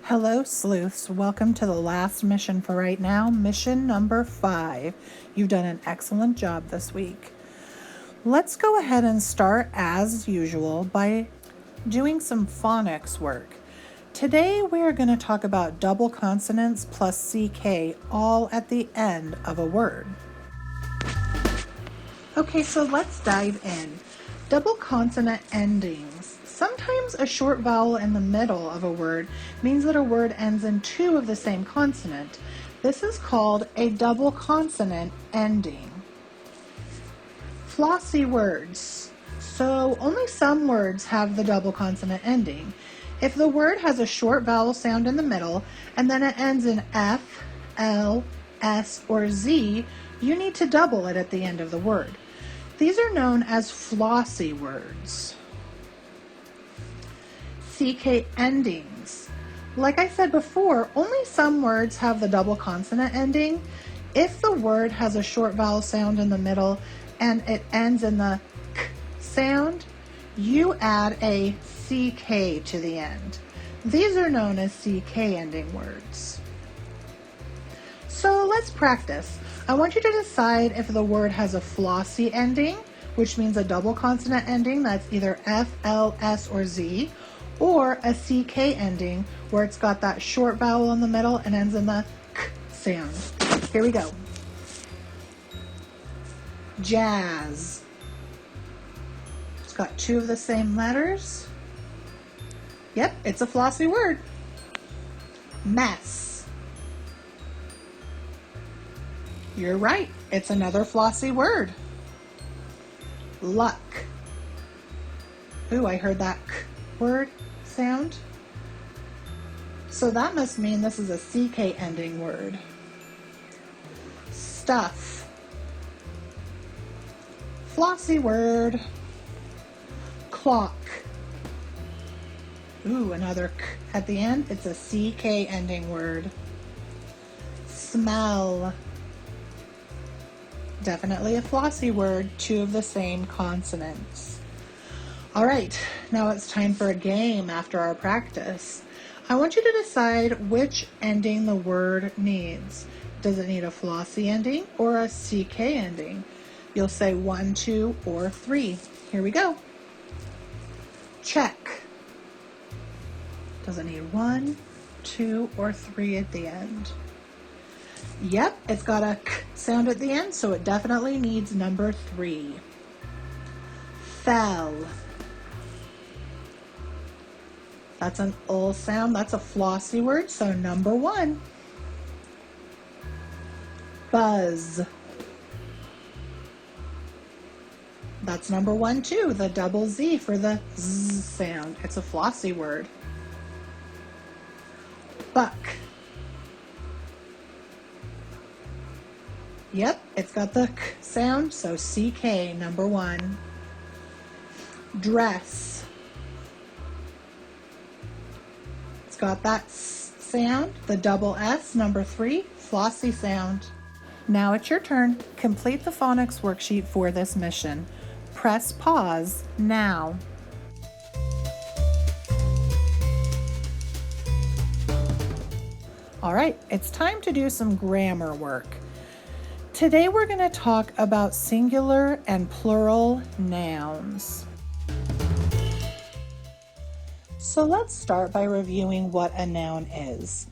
Hello, sleuths. Welcome to the last mission for right now, mission number 5. You've done an excellent job this week. Let's go ahead and start, as usual, by doing some phonics work. Today, we're going to talk about double consonants plus CK, all at the end of a word. Okay, so let's dive in. Double consonant endings. Sometimes a short vowel in the middle of a word means that a word ends in two of the same consonant. This is called a double consonant ending. Flossy words. So only some words have the double consonant ending. If the word has a short vowel sound in the middle and then it ends in F, L, S, or Z, you need to double it at the end of the word. These are known as flossy words. CK endings. Like I said before, only some words have the double consonant ending. If the word has a short vowel sound in the middle and it ends in the k sound, you add a CK to the end. These are known as CK ending words. So let's practice. I want you to decide if the word has a flossy ending, which means a double consonant ending that's either F, L, S, or Z, or a CK ending where it's got that short vowel in the middle and ends in the k sound. Here we go. Jazz. It's got two of the same letters. Yep, it's a flossy word. Mess. You're right, it's another flossy word. Luck. Ooh, I heard that k word sound. So that must mean this is a CK ending word. Stuff. Flossy word. Clock. Ooh, another k at the end. It's a CK ending word. Smell. Definitely a flossy word, two of the same consonants. All right, now it's time for a game after our practice. I want you to decide which ending the word needs. Does it need a flossy ending or a CK ending? You'll say 1, 2, or 3. Here we go. Check. Does it need 1, 2, or 3 at the end? Yep, it's got a k sound at the end, so it definitely needs number 3. Fell. That's an ul sound. That's a flossy word, so number 1. Buzz. That's number 1 too, the double Z for the Z sound. It's a flossy word. Buck. Yep, it's got the k sound, so CK, number 1. Dress. It's got that S sound, the double S, number 3, flossy sound. Now it's your turn. Complete the phonics worksheet for this mission. Press pause now. All right, it's time to do some grammar work. Today we're going to talk about singular and plural nouns. So let's start by reviewing what a noun is.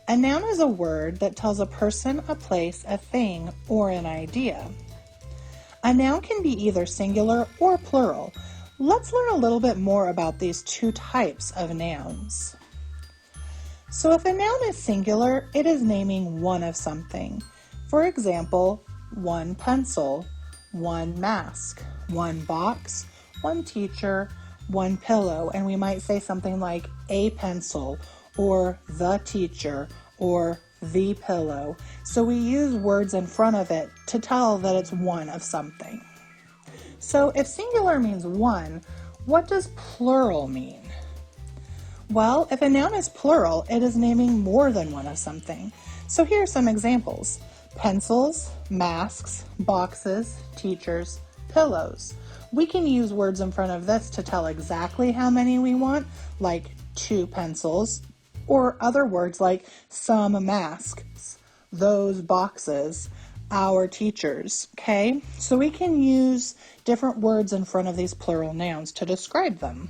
A noun is a word that tells a person, a place, a thing, or an idea. A noun can be either singular or plural. Let's learn a little bit more about these two types of nouns. So if a noun is singular, it is naming one of something. For example, 1 pencil, 1 mask, 1 box, 1 teacher, 1 pillow, and we might say something like a pencil or the teacher or the pillow. So we use words in front of it to tell that it's one of something. So if singular means one, what does plural mean? Well, if a noun is plural, it is naming more than one of something. So here are some examples. Pencils, masks, boxes, teachers, pillows. We can use words in front of this to tell exactly how many we want, like 2 pencils, Or other words like some masks, those boxes, our teachers, okay? So we can use different words in front of these plural nouns to describe them.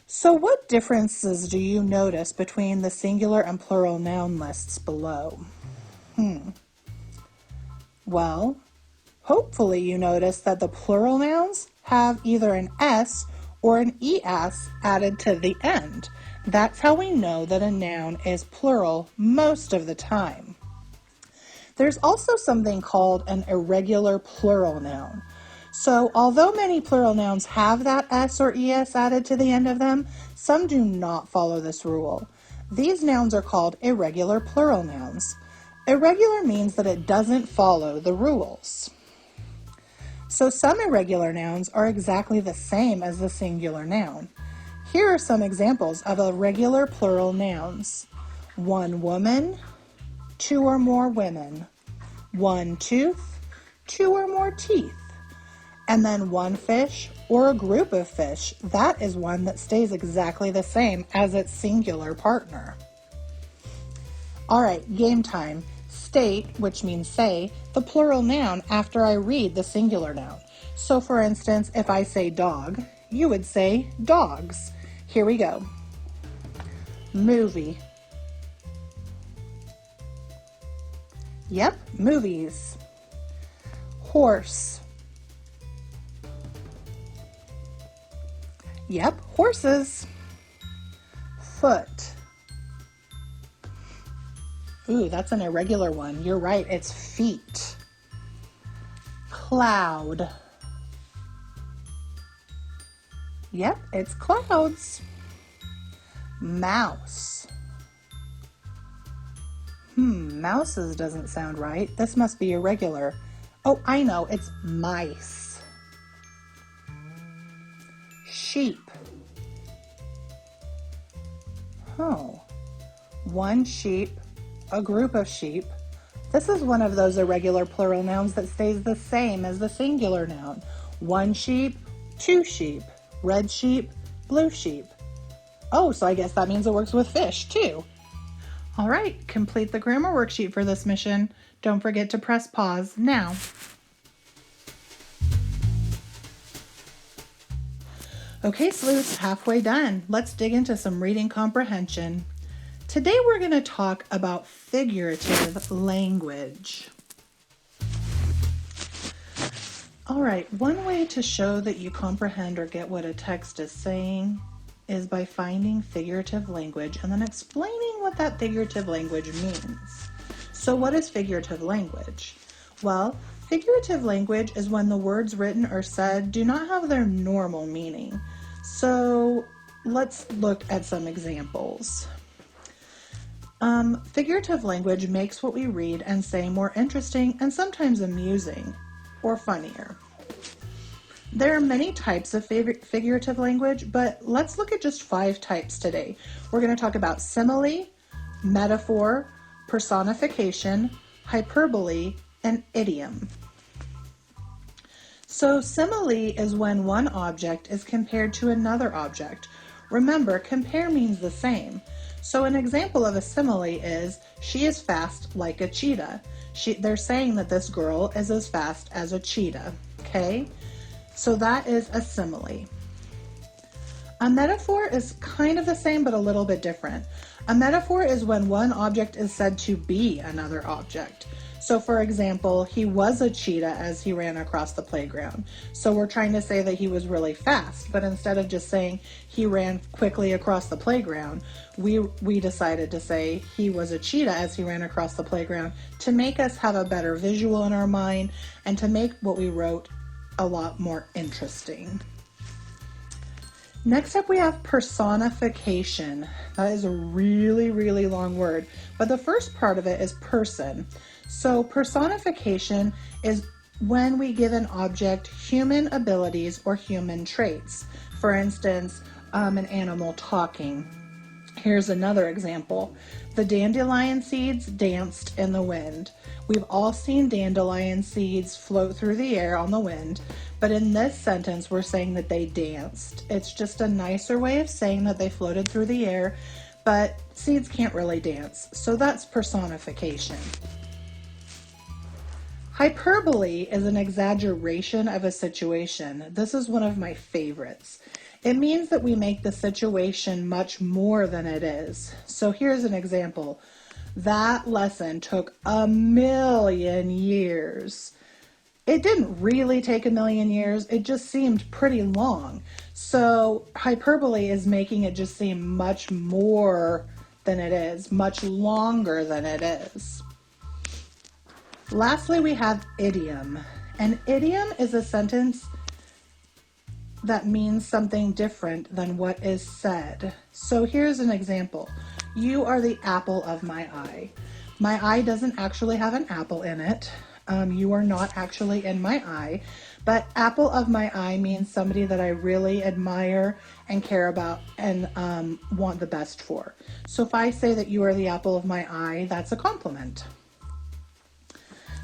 So what differences do you notice between the singular and plural noun lists below? Well, hopefully you notice that the plural nouns have either an S or an ES added to the end. That's how we know that a noun is plural most of the time. There's also something called an irregular plural noun. So although many plural nouns have that S or ES added to the end of them, some do not follow this rule. These nouns are called irregular plural nouns. Irregular means that it doesn't follow the rules. So some irregular nouns are exactly the same as the singular noun. Here are some examples of irregular plural nouns. One woman, two or more women, one tooth, two or more teeth, and then one fish or a group of fish. That is one that stays exactly the same as its singular partner. All right, game time. State, which means say, the plural noun after I read the singular noun. So for instance, if I say dog, you would say dogs. Here we go. Movie. Yep, movies. Horse. Yep, horses. Foot. Ooh, that's an irregular one. You're right, it's feet. Cloud. Yep, it's clouds. Mouse. Mouses doesn't sound right. This must be irregular. Oh, I know, it's mice. Sheep. Oh, one sheep, a group of sheep. This is one of those irregular plural nouns that stays the same as the singular noun. One sheep, two sheep, red sheep, blue sheep. Oh, so I guess that means it works with fish too. All right, complete the grammar worksheet for this mission. Don't forget to press pause now. Okay, sleuths, halfway done. Let's dig into some reading comprehension. Today we're going to talk about figurative language. All right, one way to show that you comprehend or get what a text is saying is by finding figurative language and then explaining what that figurative language means. So what is figurative language? Well, figurative language is when the words written or said do not have their normal meaning. So let's look at some examples. Figurative language makes what we read and say more interesting and sometimes amusing or funnier. There are many types of figurative language, but let's look at just 5 types today. We're going to talk about simile, metaphor, personification, hyperbole, and idiom. So simile is when one object is compared to another object. Remember, compare means the same. So an example of a simile is, she is fast like a cheetah. They're saying that this girl is as fast as a cheetah, okay? So that is a simile. A metaphor is kind of the same, but a little bit different. A metaphor is when one object is said to be another object. So for example, he was a cheetah as he ran across the playground. So we're trying to say that he was really fast, but instead of just saying he ran quickly across the playground, we decided to say he was a cheetah as he ran across the playground to make us have a better visual in our mind and to make what we wrote a lot more interesting. Next up we have personification. That is a really, really long word, but the first part of it is person. So personification is when we give an object human abilities or human traits. For instance, an animal talking. Here's another example. The dandelion seeds danced in the wind. We've all seen dandelion seeds float through the air on the wind, but in this sentence we're saying that they danced. It's just a nicer way of saying that they floated through the air, but seeds can't really dance, so that's personification. Hyperbole is an exaggeration of a situation. This is one of my favorites. It means that we make the situation much more than it is. So here's an example. That lesson took 1,000,000 years. It didn't really take 1,000,000 years. It just seemed pretty long. So hyperbole is making it just seem much more than it is, much longer than it is. Lastly, we have idiom. An idiom is a sentence that means something different than what is said. So here's an example. You are the apple of my eye. My eye doesn't actually have an apple in it. You are not actually in my eye, but apple of my eye means somebody that I really admire and care about and want the best for. So if I say that you are the apple of my eye, that's a compliment.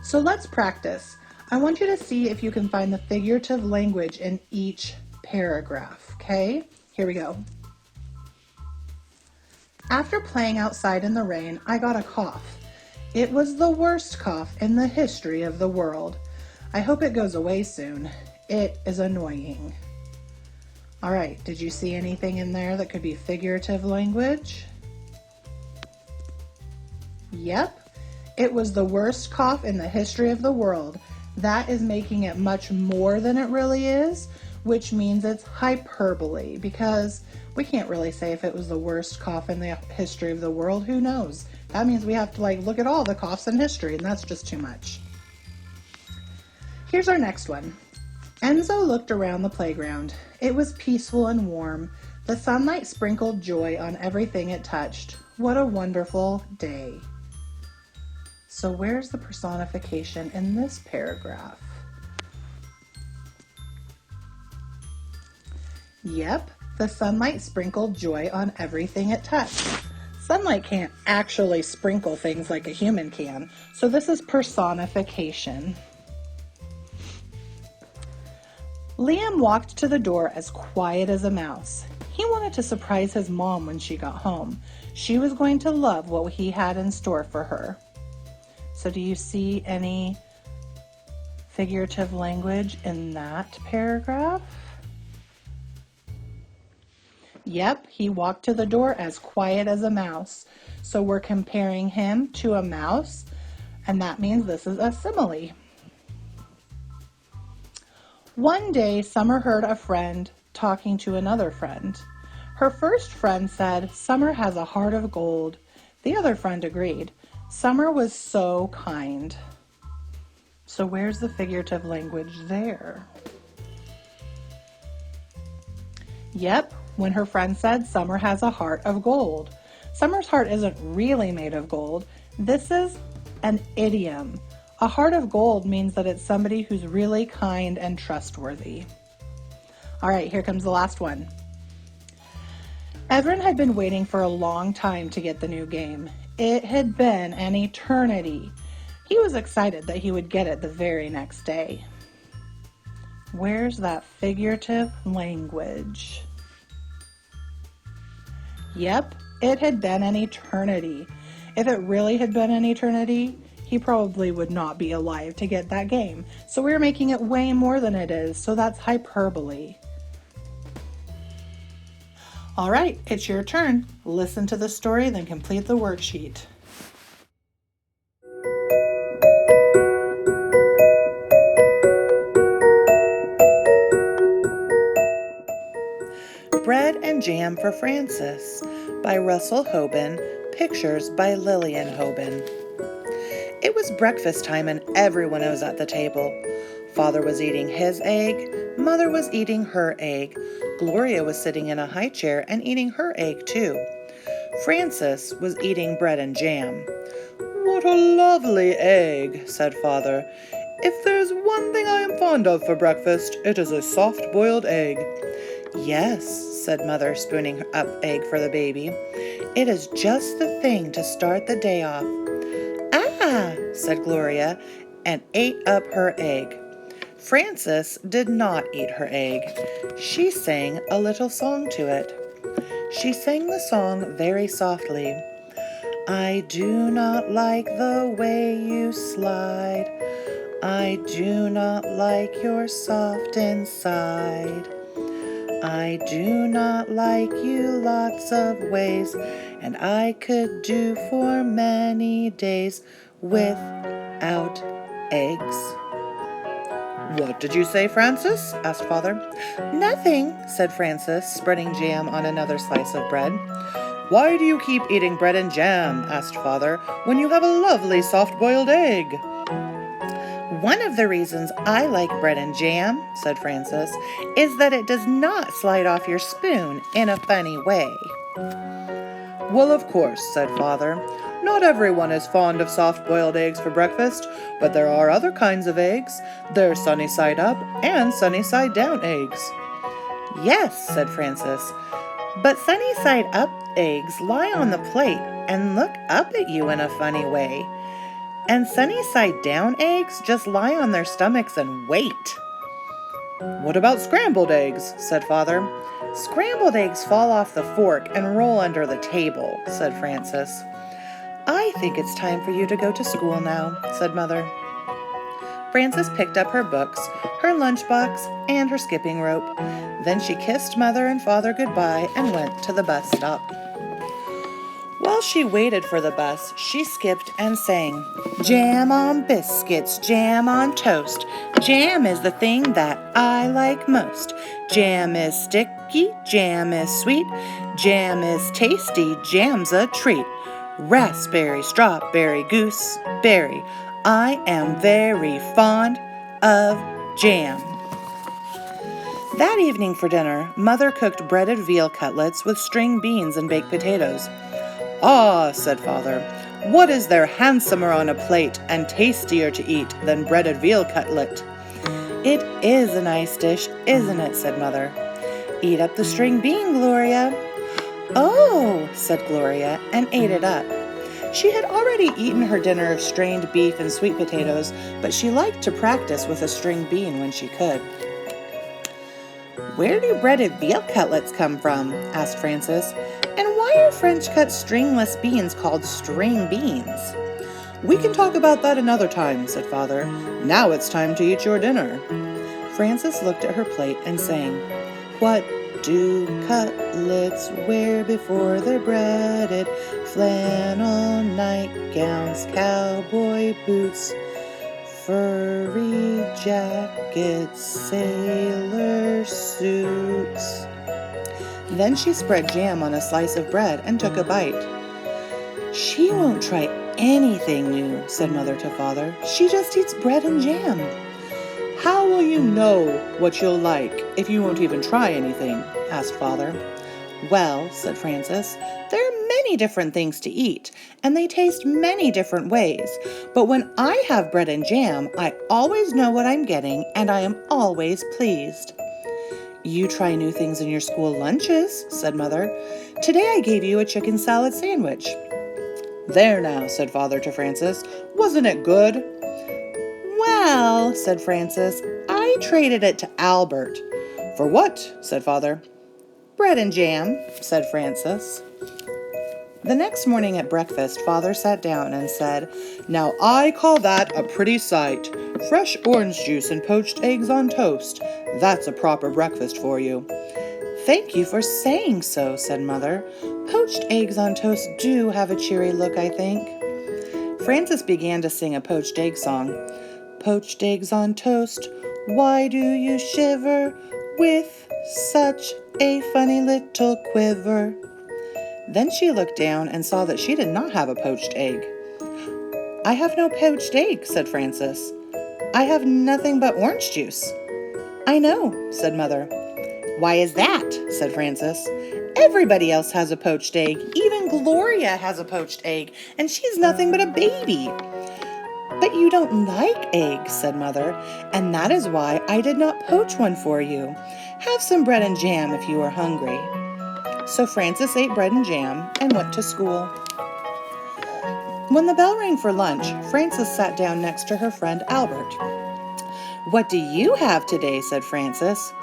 So let's practice. I want you to see if you can find the figurative language in each paragraph, okay? Here we go. After playing outside in the rain, I got a cough. It was the worst cough in the history of the world. I hope it goes away soon. It is annoying. All right, did you see anything in there that could be figurative language? Yep. It was the worst cough in the history of the world. That is making it much more than it really is, which means it's hyperbole, because we can't really say if it was the worst cough in the history of the world. Who knows? That means we have to look at all the coughs in history, and that's just too much. Here's our next one. Enzo looked around the playground. It was peaceful and warm. The sunlight sprinkled joy on everything it touched. What a wonderful day. So where's the personification in this paragraph? Yep, the sunlight sprinkled joy on everything it touched. Sunlight can't actually sprinkle things like a human can, so this is personification. Liam walked to the door as quiet as a mouse. He wanted to surprise his mom when she got home. She was going to love what he had in store for her. So do you see any figurative language in that paragraph? Yep, he walked to the door as quiet as a mouse. So we're comparing him to a mouse, and that means this is a simile. One day, Summer heard a friend talking to another friend. Her first friend said, "Summer has a heart of gold." The other friend agreed. Summer was so kind. So where's the figurative language there? Yep, when her friend said, "Summer has a heart of gold." Summer's heart isn't really made of gold. This is an idiom. A heart of gold means that it's somebody who's really kind and trustworthy. All right, here comes the last one. Everin had been waiting for a long time to get the new game. It had been an eternity. He was excited that he would get it the very next day. Where's that figurative language? Yep, it had been an eternity. If it really had been an eternity, he probably would not be alive to get that game. So we're making it way more than it is, so that's hyperbole. All right, it's your turn. Listen to the story, then complete the worksheet. Bread and Jam for Francis by Russell Hoban, pictures by Lillian Hoban. It was breakfast time and everyone was at the table. Father was eating his egg, Mother was eating her egg, Gloria was sitting in a high chair and eating her egg too. Francis was eating bread and jam. "What a lovely egg," said Father. "If there's one thing I am fond of for breakfast, it is a soft-boiled egg." "Yes," said Mother, spooning up egg for the baby. "It is just the thing to start the day off." "Ah," said Gloria, and ate up her egg. Frances did not eat her egg. She sang a little song to it. She sang the song very softly. I do not like the way you slide. I do not like your soft inside. I do not like you lots of ways, and I could do for many days without eggs. What did you say, Frances? Asked Father. Nothing, said Frances, spreading jam on another slice of bread. Why do you keep eating bread and jam? Asked Father, when you have a lovely soft-boiled egg. One of the reasons I like bread and jam, said Frances, is that it does not slide off your spoon in a funny way. Well, of course, said Father. Not everyone is fond of soft-boiled eggs for breakfast, but there are other kinds of eggs. There's sunny-side-up and sunny-side-down eggs. Yes, said Frances, but sunny-side-up eggs lie on the plate and look up at you in a funny way. And sunny-side-down eggs just lie on their stomachs and wait. What about scrambled eggs? Said Father. Scrambled eggs fall off the fork and roll under the table, said Frances. I think it's time for you to go to school now, said Mother. Frances picked up her books, her lunchbox, and her skipping rope. Then she kissed Mother and Father goodbye and went to the bus stop. While she waited for the bus, she skipped and sang, Jam on biscuits, jam on toast. Jam is the thing that I like most. Jam is sticky, jam is sweet. Jam is tasty, jam's a treat. Raspberry, strawberry, gooseberry. I am very fond of jam. That evening for dinner, Mother cooked breaded veal cutlets with string beans and baked potatoes. Ah, said Father, what is there handsomer on a plate and tastier to eat than breaded veal cutlet? It is a nice dish, isn't it, said Mother. Eat up the string bean, Gloria. Oh, said Gloria, and ate it up. She had already eaten her dinner of strained beef and sweet potatoes, but she liked to practice with a string bean when she could. Where do breaded veal cutlets come from? Asked Frances. And why are French-cut stringless beans called string beans? We can talk about that another time, said Father. Now it's time to eat your dinner. Frances looked at her plate and sang, What do cutlets wear before they're breaded? Flannel nightgowns, cowboy boots, furry jackets, sailor suits. Then she spread jam on a slice of bread and took a bite. She won't try anything new, said Mother to Father. She just eats bread and jam. How will you know what you'll like if you won't even try anything? Asked Father. Well, said Frances, there are many different things to eat, and they taste many different ways. But when I have bread and jam, I always know what I'm getting, and I am always pleased. You try new things in your school lunches, said Mother. Today I gave you a chicken salad sandwich. There now, said Father to Frances. Wasn't it good? Well, said Frances, I traded it to Albert. For what? Said Father. Bread and jam, said Frances. The next morning at breakfast, Father sat down and said, Now I call that a pretty sight. Fresh orange juice and poached eggs on toast. That's a proper breakfast for you. Thank you for saying so, said Mother. Poached eggs on toast do have a cheery look, I think. Frances began to sing a poached egg song. Poached eggs on toast, why do you shiver with such a funny little quiver? Then she looked down and saw that she did not have a poached egg. I have no poached egg, said Frances. I have nothing but orange juice. I know, said Mother. Why is that? Said Frances. Everybody else has a poached egg. Even Gloria has a poached egg, and she's nothing but a baby. But you don't like eggs, said Mother, and that is why I did not poach one for you. Have some bread and jam if you are hungry. So Frances ate bread and jam and went to school. When the bell rang for lunch, Frances sat down next to her friend Albert. What do you have today? Said Frances.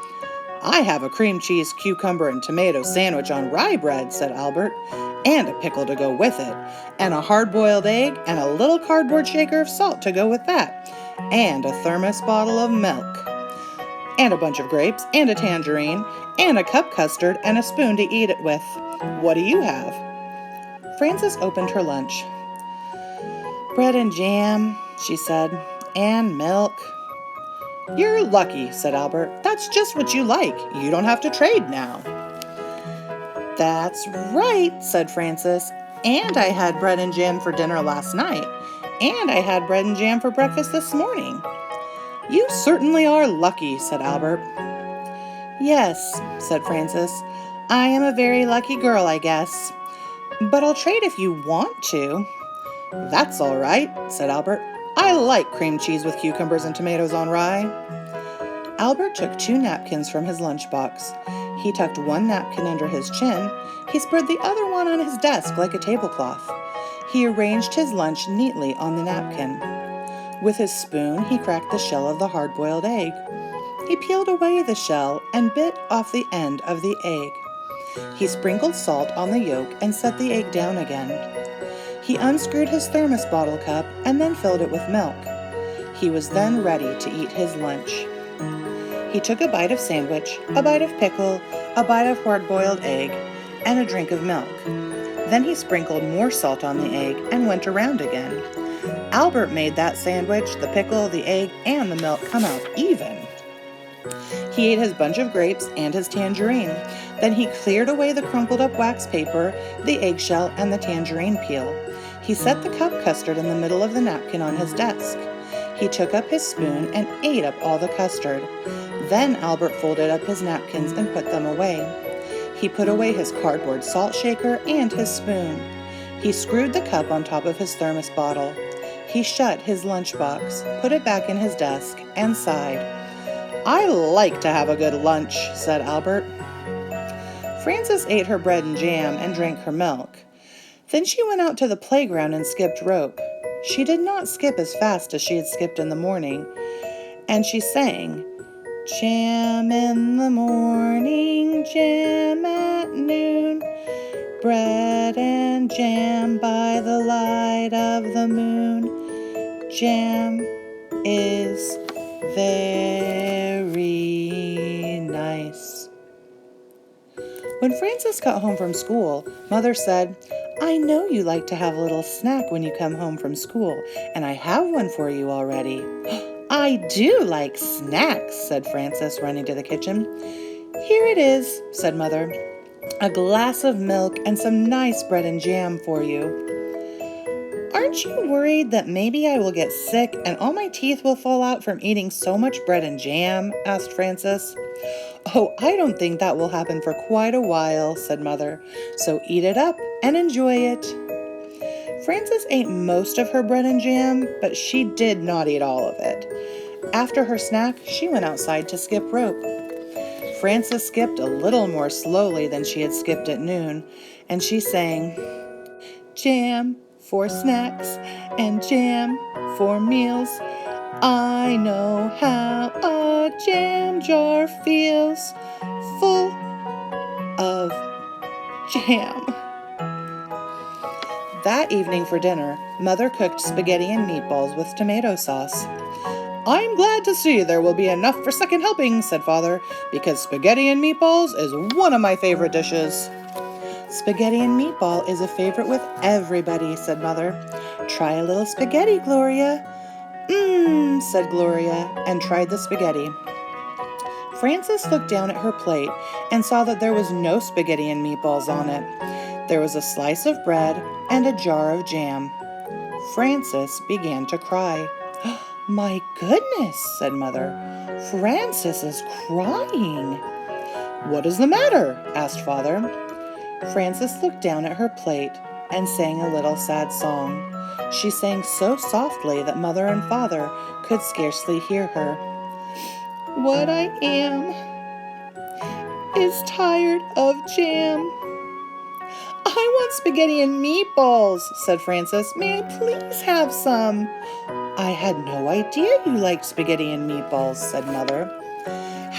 I have a cream cheese, cucumber, and tomato sandwich on rye bread, said Albert, and a pickle to go with it, and a hard-boiled egg, and a little cardboard shaker of salt to go with that, and a thermos bottle of milk, and a bunch of grapes, and a tangerine, and a cup custard, and a spoon to eat it with. What do you have? Frances opened her lunch. Bread and jam, she said, and milk. You're lucky, said Albert. That's just what you like. You don't have to trade now. That's right, said Frances. And I had bread and jam for dinner last night. And I had bread and jam for breakfast this morning. You certainly are lucky, said Albert. Yes, said Frances. I am a very lucky girl, I guess. But I'll trade if you want to. That's all right, said Albert. I like cream cheese with cucumbers and tomatoes on rye. Albert took 2 napkins from his lunchbox. He tucked one napkin under his chin. He spread the other one on his desk like a tablecloth. He arranged his lunch neatly on the napkin. With his spoon, he cracked the shell of the hard-boiled egg. He peeled away the shell and bit off the end of the egg. He sprinkled salt on the yolk and set the egg down again. He unscrewed his thermos bottle cup and then filled it with milk. He was then ready to eat his lunch. He took a bite of sandwich, a bite of pickle, a bite of hard-boiled egg, and a drink of milk. Then he sprinkled more salt on the egg and went around again. Albert made that sandwich, the pickle, the egg, and the milk come out even. He ate his bunch of grapes and his tangerine. Then he cleared away the crumpled up wax paper, the eggshell, and the tangerine peel. He set the cup custard in the middle of the napkin on his desk. He took up his spoon and ate up all the custard. Then Albert folded up his napkins and put them away. He put away his cardboard salt shaker and his spoon. He screwed the cup on top of his thermos bottle. He shut his lunchbox, put it back in his desk, and sighed. I like to have a good lunch, said Albert. Frances ate her bread and jam and drank her milk. Then she went out to the playground and skipped rope. She did not skip as fast as she had skipped in the morning, and she sang, Jam in the morning, jam at noon, bread and jam by the light of the moon. Jam is very nice. When Frances got home from school, Mother said, I know you like to have a little snack when you come home from school, and I have one for you already. I do like snacks, said Frances, running to the kitchen. Here it is, said Mother. A glass of milk and some nice bread and jam for you. Aren't you worried that maybe I will get sick and all my teeth will fall out from eating so much bread and jam? Asked Frances. Oh, I don't think that will happen for quite a while, said Mother. So eat it up and enjoy it. Frances ate most of her bread and jam, but she did not eat all of it. After her snack, she went outside to skip rope. Frances skipped a little more slowly than she had skipped at noon, and she sang, Jam for snacks and jam for meals. I know how a jam jar feels, full of jam. That evening for dinner, Mother cooked spaghetti and meatballs with tomato sauce. I'm glad to see there will be enough for second helping, said Father, because spaghetti and meatballs is one of my favorite dishes. Spaghetti and meatball is a favorite with everybody, said Mother. Try a little spaghetti, Gloria. Said Gloria, and tried the spaghetti. Frances looked down at her plate and saw that there was no spaghetti and meatballs on it. There was a slice of bread and a jar of jam. Frances began to cry. My goodness, said Mother. Frances is crying. What is the matter? Asked Father. Frances looked down at her plate and sang a little sad song. She sang so softly that Mother and Father could scarcely hear her. What I am is tired of jam. I want spaghetti and meatballs, said Frances. May I please have some? I had no idea you liked spaghetti and meatballs, said Mother.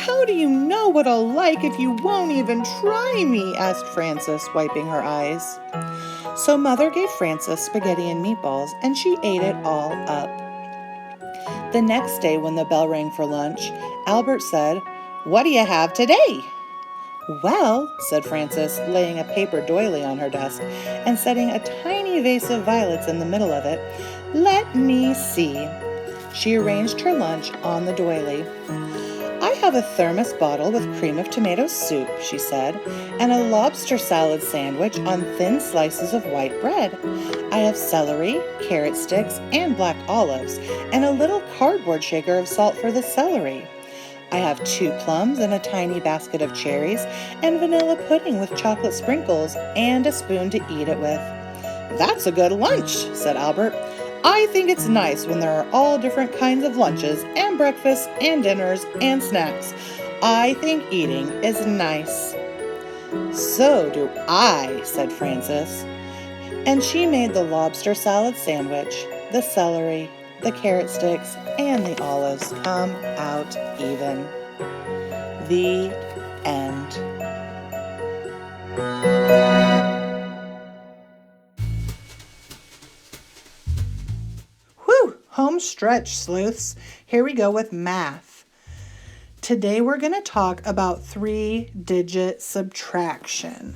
How do you know what I'll like if you won't even try me? Asked Frances, wiping her eyes. So Mother gave Frances spaghetti and meatballs, and she ate it all up. The next day, when the bell rang for lunch, Albert said, "What do you have today?" "Well," said Frances, laying a paper doily on her desk and setting a tiny vase of violets in the middle of it, "let me see." She arranged her lunch on the doily. "I have a thermos bottle with cream of tomato soup," she said, "and a lobster salad sandwich on thin slices of white bread. I have celery, carrot sticks, and black olives, and a little cardboard shaker of salt for the celery. I have 2 plums and a tiny basket of cherries, and vanilla pudding with chocolate sprinkles, and a spoon to eat it with." "That's a good lunch," said Albert. "I think it's nice when there are all different kinds of lunches and breakfasts and dinners and snacks. I think eating is nice." "So do I," said Frances. And she made the lobster salad sandwich, the celery, the carrot sticks, and the olives come out even. The end. Whew! Home stretch, sleuths. Here we go with math. Today we're going to talk about 3-digit subtraction.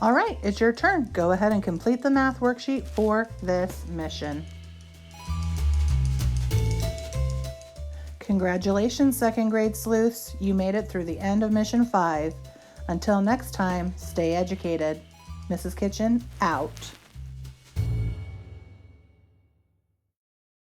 All right, it's your turn. Go ahead and complete the math worksheet for this mission. Congratulations, second grade sleuths. You made it through the end of mission 5. Until next time, stay educated. Mrs. Kitchen, out.